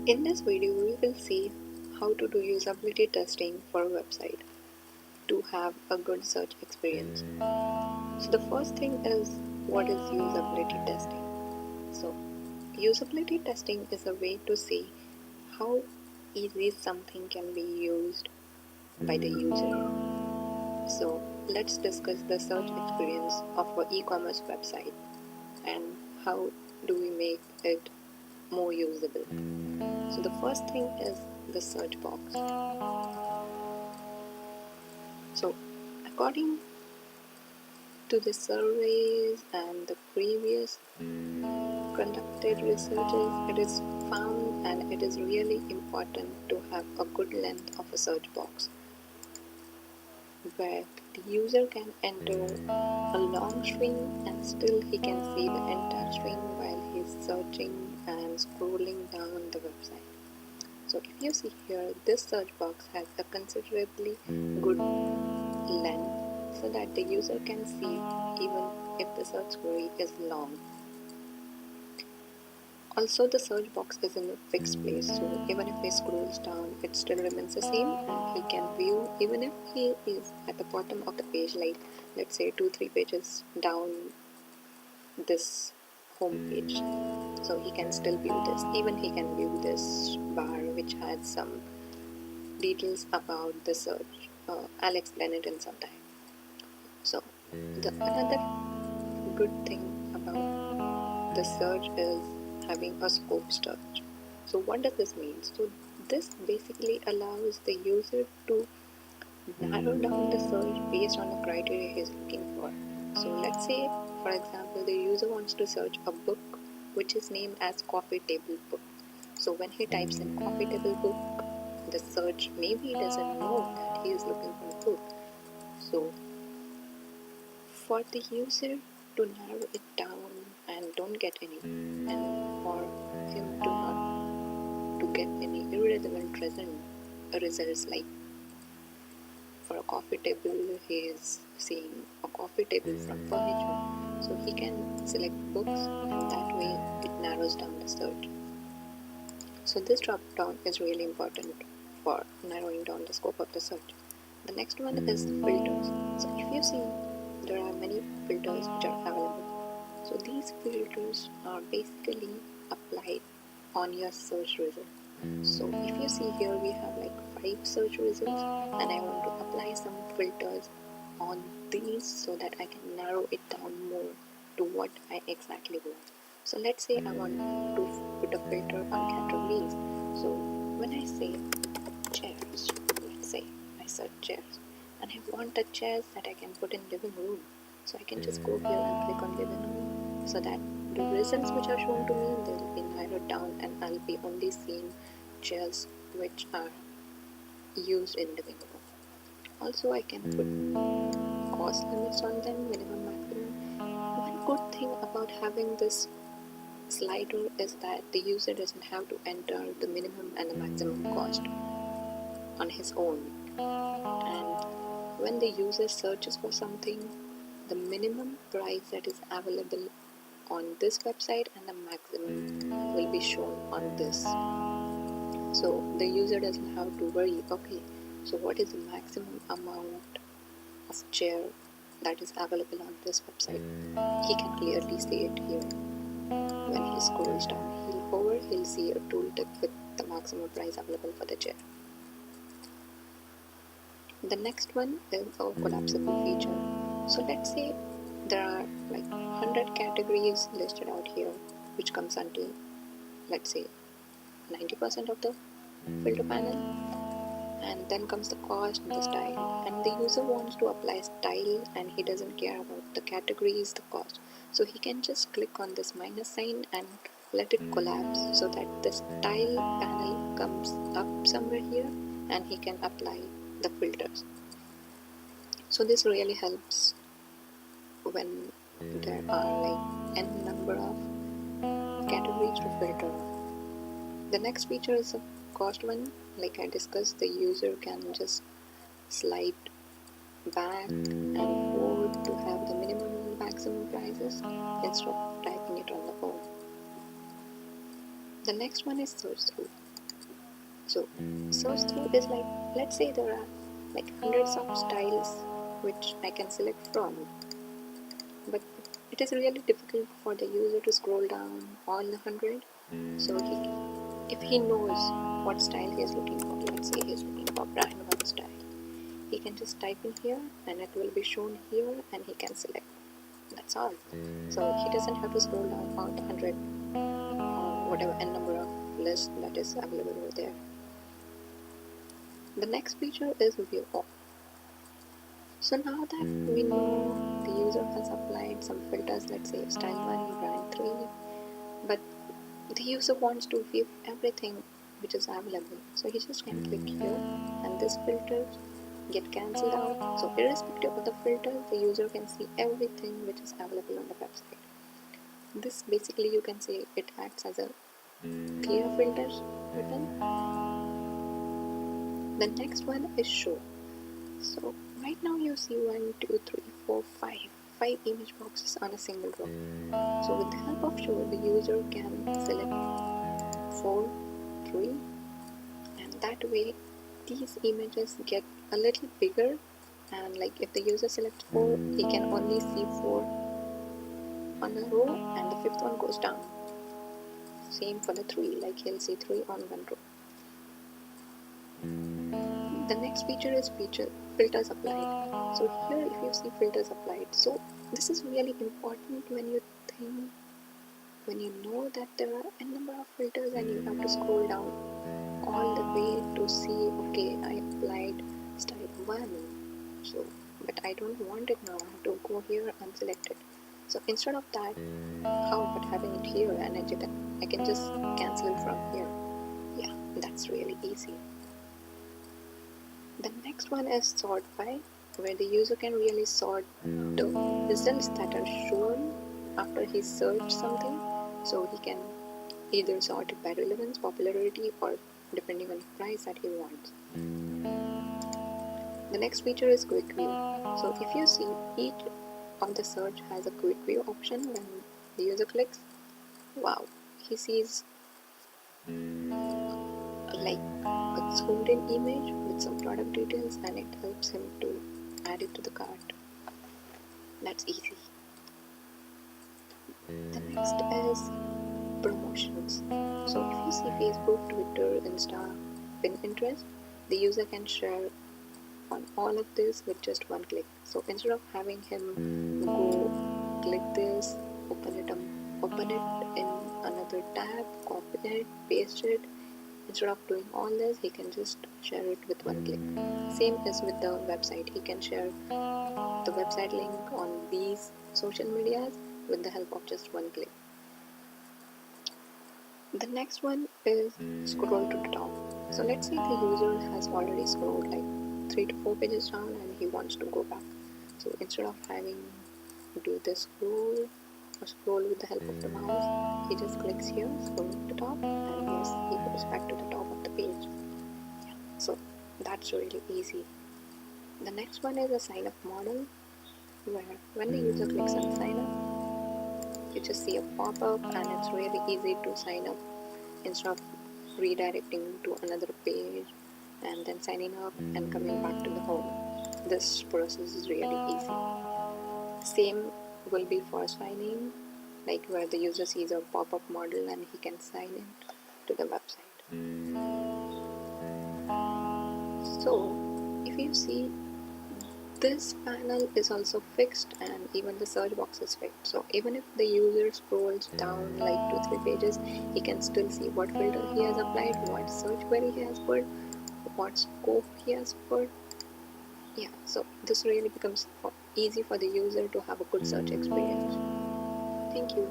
In this video, we will see how to do usability testing for a website to have a good search experience. So the first thing is, what is usability testing? So usability testing is a way to see how easy something can be used by the user. So let's discuss the search experience of an e-commerce website and how do we make it more usable. So the first thing is the search box. So according to the surveys and the previous conducted researches, it is found and it is really important to have a good length of a search box where the user can enter a long string and still he can see the entire string while he's searching and scrolling down the website. So if you see here, this search box has a considerably good length so that the user can see even if the search query is long. Also, the search box is in a fixed place, so even if he scrolls down, it still remains the same and he can view even if he is at the bottom of the page, like let's say 2-3 pages down this home page. So he can still view this. Even he can view this bar which has some details about the search. I'll explain it in some time. So the another good thing about the search is having a scope search. So what does this mean? So this basically allows the user to narrow down the search based on the criteria he is looking for. So let's say, for example, the user wants to search a book which is named as coffee table book. So when he types in coffee table book, the search maybe he doesn't know that he is looking for a book. So for the user to narrow it down and don't get any, and for him to not to get any irrelevant results, like for a coffee table he is seeing a coffee table from furniture, so he can select books and that way it narrows down the search. So this drop down is really important for narrowing down the scope of the search. The next one is filters. So if you see, there are many filters which are available. So these filters are basically applied on your search result. So if you see here, we have like 5 search results and I want to apply some filters on these so that I can narrow it down more to what I exactly want. So let's say I want to put a filter on categories. So when I say chairs, let's say I search chairs and I want the chairs that I can put in living room. So I can just go here and click on living room so that the results which are shown to me, they'll be narrowed down and I'll be only seeing chairs which are used in living room. Also I can put cost limits on them, minimum, maximum. One good thing about having this slider is that the user doesn't have to enter the minimum and the maximum cost on his own. And when the user searches for something, the minimum price that is available on this website and the maximum will be shown on this. So the user doesn't have to worry, okay, so what is the maximum amount of chair that is available on this website? He can clearly see it here. When he scrolls down, he'll see a tooltip with the maximum price available for the chair. The next one is a collapsible feature. So let's say there are like 100 categories listed out here, which comes until, let's say, 90% of the filter panel, and then comes the cost and the style, and the user wants to apply style and he doesn't care about the categories, the cost, so he can just click on this minus sign and let it collapse so that the style panel comes up somewhere here and he can apply the filters. So this really helps when there are like n number of categories to filter. The next feature is a cost one. Like I discussed, the user can just slide back and forward to have the minimum and maximum prices instead of typing it on the phone. The next one is search through. So search through is like, let's say there are like hundreds of styles which I can select from, but it is really difficult for the user to scroll down all the 100. So if he knows what style he is looking for, let's say he is looking for brand one style, he can just type in here and it will be shown here and he can select. That's all. So he doesn't have to scroll down all the 100 or whatever n number of list that is available over there. The next feature is view all. So now that we know the user has applied some filters, let's say style 1, brand 3, but the user wants to view everything which is available. So he just can click here and this filter get cancelled out. So irrespective of the filter, the user can see everything which is available on the website. This basically you can say it acts as a clear filters button. The next one is show. So right now you see 1, 2, 3, 4, 5 image boxes on a single row. So with the help of show, the user can select 4, 3, and that way these images get a little bigger, and like if the user selects 4, he can only see 4 on a row and the 5th one goes down. Same for the 3, like he'll see 3 on one row. The next feature is filters applied. So here if you see filters applied, so this is really important when you know that there are a number of filters and you have to scroll down all the way to see, okay, I applied style 1, so but I don't want it now, I have to go here and select it. So instead of that, how about having it here and I can just cancel it from here. Yeah, that's really easy. The next one is sort by, where the user can really sort the results that are shown after he searched something. So he can either sort it by relevance, popularity, or depending on the price that he wants. The next feature is quick view. So if you see, each of the search has a quick view option. When the user clicks, wow, he sees like a zoomed in image with some product details, and it helps him to add it to the cart. That's easy. The next is promotions. So if you see Facebook, Twitter, Insta, Pinterest, the user can share on all of this with just one click. So instead of having him go click this, open it in another tab, copy it, paste it, instead of doing all this, he can just share it with one click. Same as with the website, he can share the website link on these social medias with the help of just one click. The next one is scroll to the top. So let's say the user has already scrolled like 3 to 4 pages down and he wants to go back. So instead of having to do this scroll with the help of the mouse, he just clicks here, scroll to the top, and yes, he goes back to the top of the page. Yeah, so that's really easy. The next one is a sign up model, where when the user clicks on sign up, you just see a pop-up and it's really easy to sign up instead of redirecting to another page and then signing up and coming back to the home. This process is really easy. Same will be for signing, like where the user sees a pop-up model and he can sign in to the website. So if you see, this panel is also fixed and even the search box is fixed. So even if the user scrolls down like 2-3 pages, he can still see what filter he has applied, what search query he has put, what scope he has put. Yeah, so this really becomes easy for the user to have a good search experience. Thank you.